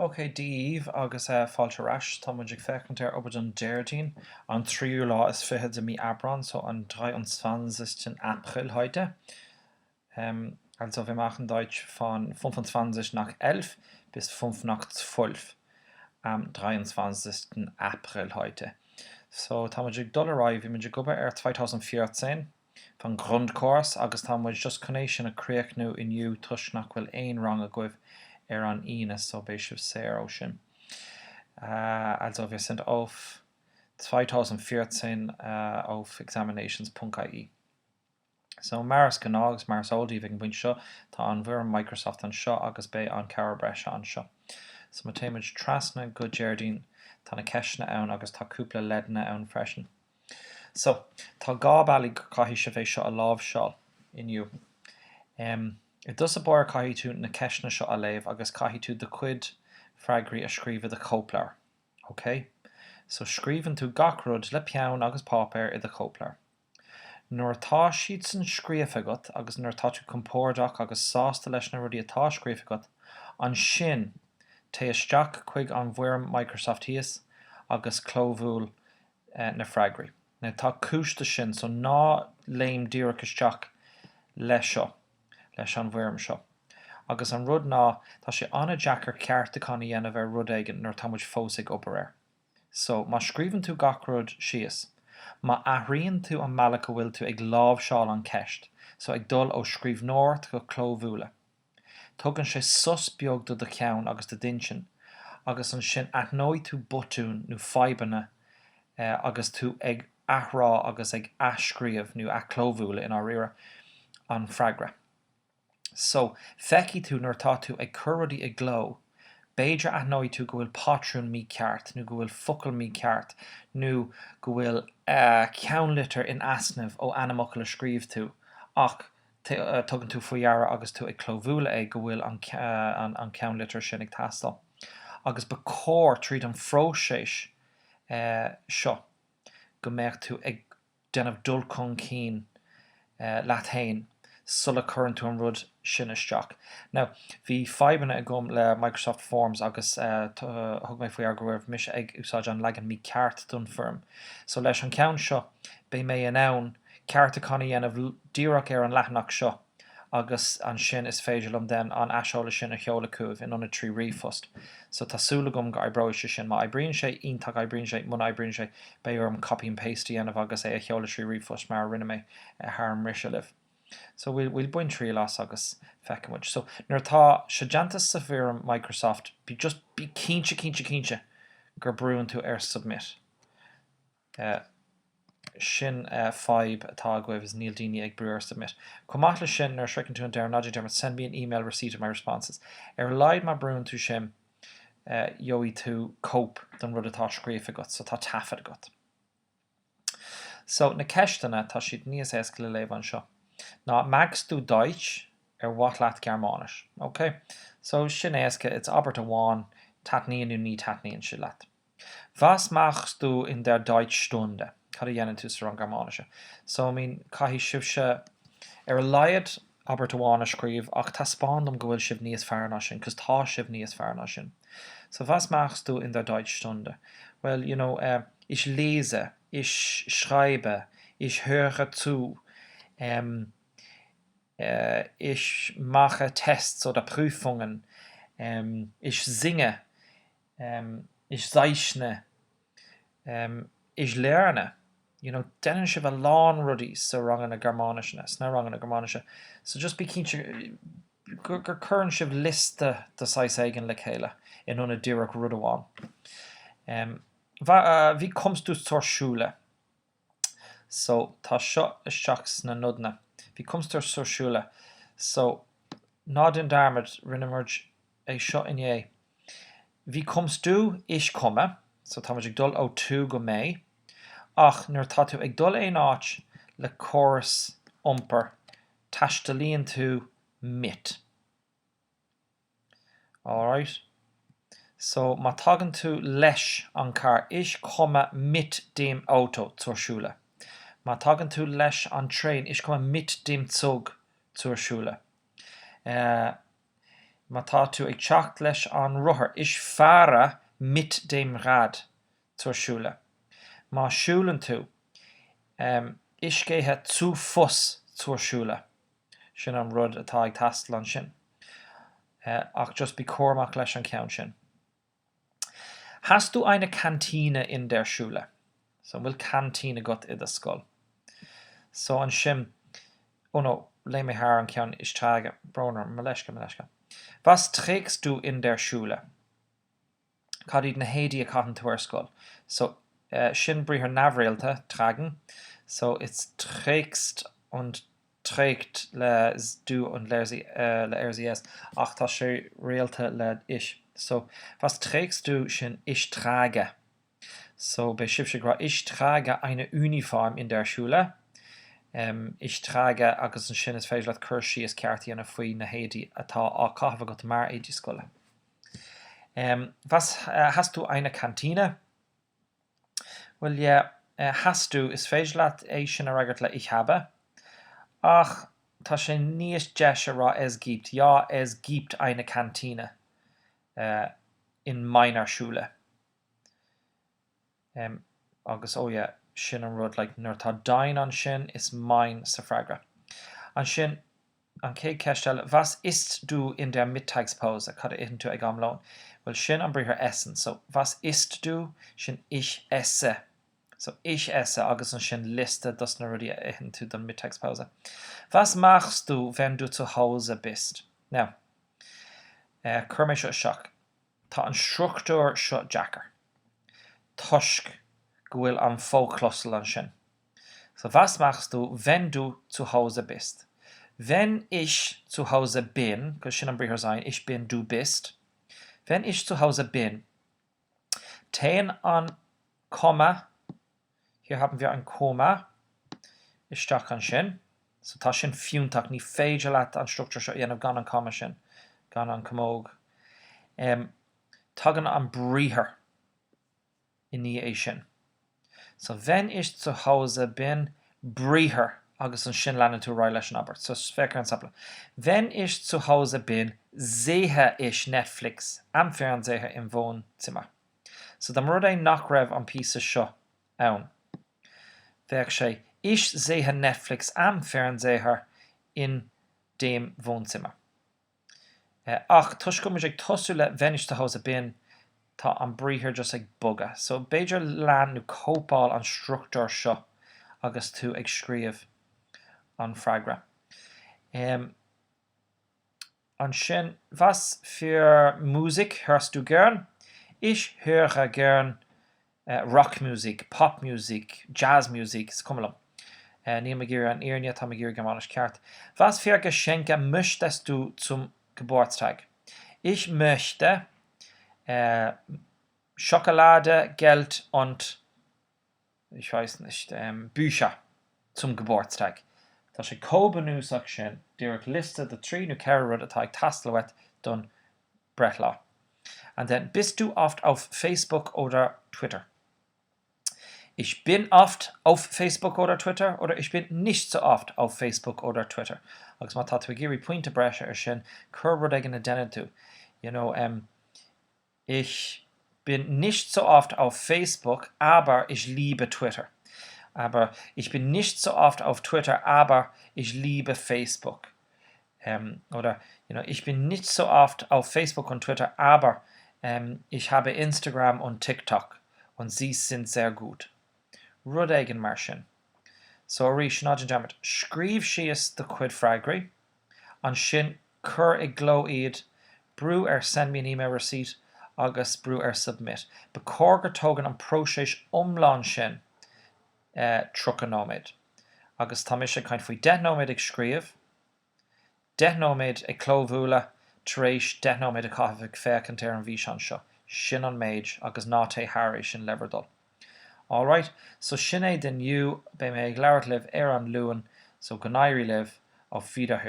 Okay, díomh agus fáilte rais tá muid ag fecinn ar obair an déirtín an tríú lá is fiche de mí abran so an 23. April heute. Also wir machen Deutsch von 25 nach 11 bis 5 nach 12 am 23. April heute. So tá muid ag dul arrive bhí muid ag gobar ar 2014 van Grundkurs agus tá muid just conné sin a críoch nó inniu tuis nach bhfuil éon rang a goibh ar an ine so béisih séir ó sin. Also wir sind auf 2014 auf examinations.ie. So maras gnágus maras óldíh an buint seo tá an bhuir Microsoft an seo agus bé an cabhar breise an seo. So ma téimiid trasna go déirdín tá na ceisna ann agus tá cúpla ledna ann freisin. So tá gá bailí caithí se bhéh seo a lámh seáil inniu. I dus a bóir caithí tú na ceisna seo a léamh agus caithí tú de cuid freagraí a scríomh de cóplair. Okay? So scríomhann tú gach rud le peann agus pápéir i de cóplair. Nuair tá siad san scríomh agat agus nuair tá tú compórdach agus sásta leis na rudí atá scríomh agat, an sin té isteach chuig an bhuir Microsoft Theas agus clómhúil na freagraí. Na tá cúiste sin so ná léim díreach isteach leis seo. Leis an bhuirim seo. Agus an rud ná tá sé anna Jackar ceartacán a dhéanamh ar rud éigean nuair tá muid fósaigh obair air. So má scríomhann tú gach rud síos. Má athraíonn tú an mealla go bhfuil tú ag lámh seáil an ceist, so ag dul ó scríbhneoirt go clómhúla. Tugann sé sus beag do ceann agus do dinsin, agus an sin athnóid tú botún nó faibanna agus tú ag athrá agus ag ascríomh nó a clómhúla in á rire an freagra. So, feici tú nuair tá tú ag curradí ag gló, béidir athnóid tú go bhfuil patrún mí ceart, nó go bhfuil focail mí ceart, nó go bhfuil ceann litir in asnamh ó anamachal a scríomh tú, ach tugann tú faoihearra agus tú ag clómhúla ag go bhfuil an ceann litir sin ag tastal. Agus ba cóir tríd an phróisis seo, go mbeadh tú ag denmh dul chun cín leat féin, sulla churann tú an rud sin isteach. Now, bhí faibanna a gom le Microsoft Forms agus thug mé faoi ar go raibh mise ag úsáid an legan mí ceart don firm. So leis an ceann seo, bé mé an ann ceartacán a dhéanamh díreach ar an leathnach seo, agus an sin is féidir lom den an aiseola sin a cheola cuamh in anna trí riomhfost. So tásúla gom go oibreoiste sin má oibríonn sé, iontak oibríonn sé, muna oibríonn sé, bé orm copy and paste dhéanamh agus é a cheola trí riomhfost mar rinne mé thar mrise libh. So we'll buin trí las agus fecamid. So nuair tá sejantas sa bhuirim Microsoft, bí cínse gur brúann tú ar submit. Sin 5 atá goibh is níl daoine ag brú ar submit. Comát le sin nuair sreicinn tú an deir nadidir dermot send me an email receipt of my responses. Ar leid má brúann tú sin joí tú cope don rud atá scríomh agat, so tá tafad agat. So na ceistena tá siad níos éasca le léamh an seo. Now, magst du Deutsch wat laat Germanisch? Okay, so sin éasca, it's aber te waan, tatníon nu ní tatníon si laat. Was machst du in der Deutschstunde? Cad a dhéanann tú sa an Germanische. So, I mean, caithí sibh se ar leiad aber te waan a scríomh, ach tá spándum go bhfuil sibh níos fearna sin, cos tá sibh níos fearna sin. So, was machst du in der Deutschstunde? Well, you know, ich lese, ich schreibe, ich höre zu, ich mache Tests oder Prüfungen, ich singe, ich zeichne, ich lerne. You know, denan si bheith lán rudí sa rangan na Germanische, na rangan na Germanische. So just be cínse gur churann sibh liste de sais éigen le chéile in una díreach rud amháin. Wie kommst du zur Schule? So, tá seo isteach na nudna. Wie kommst du zur Schule? So, ná den dermid rinnemerge é seo inné. Wie kommst du? Ich komme. So, tá muid ag dul ó tú go mé. Ach, nuair tá tú ag dul é áit le chorus umper, taistalíonn tú mit. Alright? So, má tagann tú leis an car. Ich komme mit dem Auto zur Schule. Má tagann tú leis an train. Ich komme mit dem Zug zur Schule. má tá tú ag teacht leis an ruthair is fearra mit dem Rad zur Schule. Má siúlann tú is céthe zu Fuss zur Schule. Sin an rud atá ag tastal an sin. Ach just bí comach leis an ceann sin. Hast du eine Kantine in der Schule? So bhfuil Kantine got in der School. So an sin, oh no, lei mé haar an ceann is tráige, Broner, Maleska. Was trägst du in der Schule? Cad iad na héadí a caitheann tú ar scoil. So sin bríthar nabhréalta, tragen. So it's trägst und trägt le du und le RZS. Ach tá sé réalta le is. So was trägst du sin ich trage? So bei Sibse gra ich trage eine Uniform in der Schule. Ich trage agus an sin is féidir le chuirsí is ceartaí anna faoi na héadí atá á caithfeá go mar éidir scoile. Was hast du eine Kantine? Well, ja, hast du is féidir leat é sin a ragart le ich habe. Ach, tá sé níos deise rá es gibt. Ja, es gibt eine Kantine in meiner Schule. Agus, oh ja, sin an rud, like, nuair tá dain an sin is mein sa freagra. An sin, an cé ceistel, was isst du in der Mittagspause? Cad éan tú ag amlón? Well, sin an bríthar essen. So, was isst du? Sin ich esse. So, ich esse, agus an sin liste, das na rudi éan tú den Mittagspause. Was machst du, wenn du zu Hause bist? Now, chur mé seo seach. Tá an struchtúr seo jackar. Tusk gohfuil an fóchlosel an sin. So, was machst du, wenn du zu Hause bist? Wenn ich zu Hause bin, because sin an bríthar sein, ich bin, du bist. Wenn ich zu Hause bin, tein an Komma, hier haben wir ein Komma, is steach an sin, so tá sin fiúntach ní féidir leat an structure seo dhéanamh gan an comma sin, gan an commóg. Tagan an bríthar in ní é sin. So, wenn ich zu Hause bin, bríthar, agus an sin leanann tú rá leis an aber. So, fécar an sapla. Wenn ich zu Hause bin, sehe ich Netflix am Fernseher im Wohnzimmer. So, da rud é nach raibh an písa seo ann. Bheadh sé, ich sehe Netflix am Fernseher in dem Wohnzimmer. Ach, tuis go ag tosú le wenn ich zu Hause bin, tá an bríthar just ag buga. So, beidir lean nó cópáil an struchtúr seo agus tú ag scríomh an freagra. An sin, was für Musik hörst du gern? Ich höre gern Rockmusik, Popmusik, Jazzmusik, es kommen nie me gir an Irnia, tá me gir germanisch ceart. Was für Geschenke möchtest du zum Geburtstag? Ich möchte Schokolade, Geld und ich weiß nicht, Bücher zum Geburtstag. Tá sé cóbanúsach sin, dúirt liste de trí nó ceithre rud atá ag tastalhait don Bl3. And then, bist du oft auf Facebook oder Twitter? Ich bin oft auf Facebook oder Twitter, oder ich bin nicht so oft auf Facebook oder Twitter. Agus má tá tú géirí pointe breise ar sin, cur rud ag na déanann tú. You know, ich bin nicht so oft auf Facebook, aber ich liebe Twitter. Aber ich bin nicht so oft auf Twitter, aber ich liebe Facebook. Oder, you know, ich bin nicht so oft auf Facebook und Twitter, aber ich habe Instagram und TikTok und sie sind sehr gut. Rud éigean mar sin. So arís ná jammet, scríomh síos de cuid freagraí, an sin cur ag gló iad, brú send me an email receipt, agus brú submit. Ba cógur tógan an próséis omláin sin trucanóméid. Agus tá sé caint faoi 10 nóméid ag scríomh, 10 nóméid ag clómhúla, taréis 10 nóméid a caithfeadh fécant ar an bhí an seo. Sin an méid agus ná té thar sin lebardul. Alright, so sin é den you be mé ag leabhart libh ar an luan, so go nairi libh ó fiadar